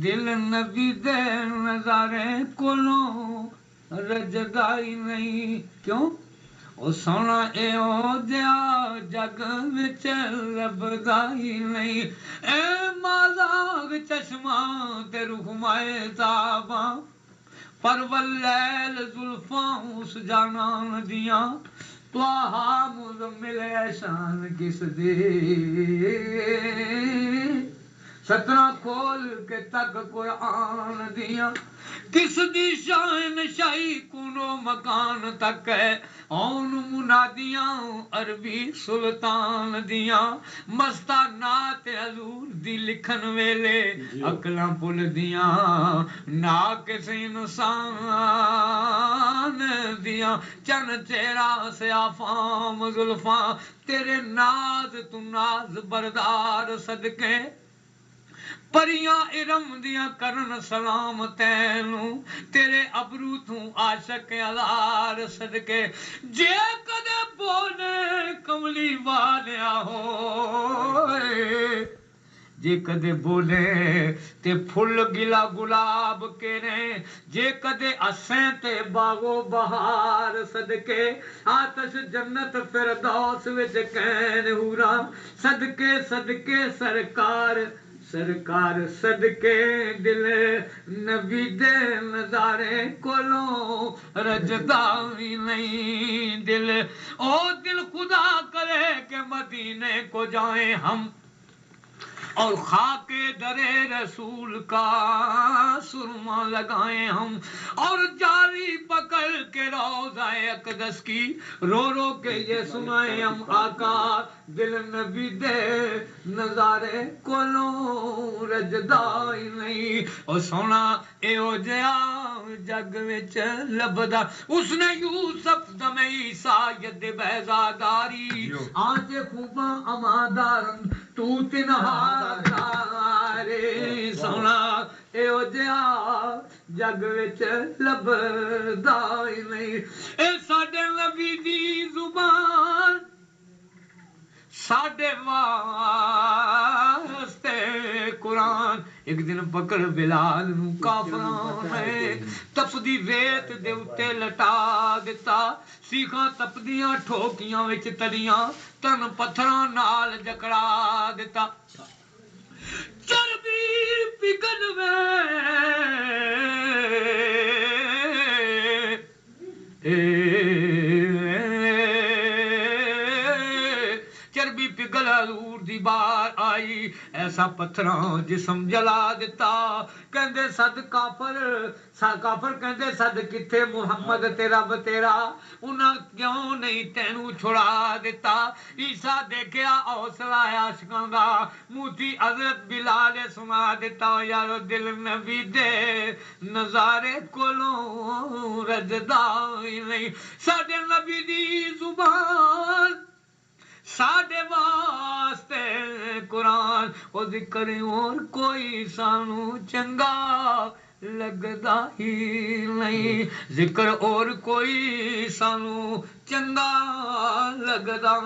دل نبی دے نظارے کولوں رجدا ہی نہیں کیوں او سونا اے او جیا جگ وچ لبدا ہی نہیں اے مازاغ چشمہ تے رخمائے تاباں پر واللیل زلفاں اس جانان دیاں توہا مزمل شان کس دی سترہ کھول کے تک قرآن دیاں کس دی شان شاہی کنو مکان تک ہے اون منادیاں عربی سلطان دیاں مستہ نات حضور دی لکھن ویلے عقلاں پل دیاں نا کسی انسان دیاں چن چہرہ سیافام زلفاں تیرے ناز تو ناز بردار صدقے پریاں ارم دیاں کرن سلام تینوں تیرے ابرو تو عاشق ہزار صدقے جے کدے بولے کملی والیا ہوئے جے کدے بولے تے پھل گلا گلاب کریں جے کدے اسیں تے باغو بہار صدقے آتش جنت فردوس وچ کہن ہورا صدقے صدقے سرکار سرکار صدقے دل نبی دے نظارے کولوں رجدا ہی نہیں دل او دل خدا کرے کہ مدینے کو جائیں ہم اور خاک درے رسول کا سرما لگائیں ہم اور جاری پکڑ کے روضہ اقدس کی رو رو کے یہ سنائیں ہم آقا دل نبی دے نظارے کولوں رجدا ہی نہیں او سونا اے او جیا جگ وچ لبدا اس نے یوسف دم عیسیٰ ید بیزاداری آج خوباں امادارن تو تنہا دارے سونا اے او جیا جگ وچ لبدا ہی نہیں اے ساڈے نبی دی زبان ساڈے واسطے قرآن ایک دن پکڑ بلال نو کافراں نے تپدی ریت دے اتے لٹا دتا سیخاں تپدیاں ٹھوکیاں وچ تلیاں تن پتھراں نال جکڑا دتا چربی پگھل چربی پگھل حضور دی بار آئی ایسا پتھراں جسم جلا دیتا کہندے صد کافر کہندے صد کتھے محمد تے رب تیرا انہاں کیوں نہیں تینوں چھڑا دیتا عیسیٰ دیکھیا حوصلہ عاشقاں دا موتی حضرت بلال سنا دیتا یارو دل نبی دے نظارے کولوں رجدا ہی نہیں ساڈے نبی دی زبان ساڈے واسطے قرآن او ذکر اور کوئی سانو چنگا لگدا ہی نہیں ذکر اور کوئی سانو چنگا لگدا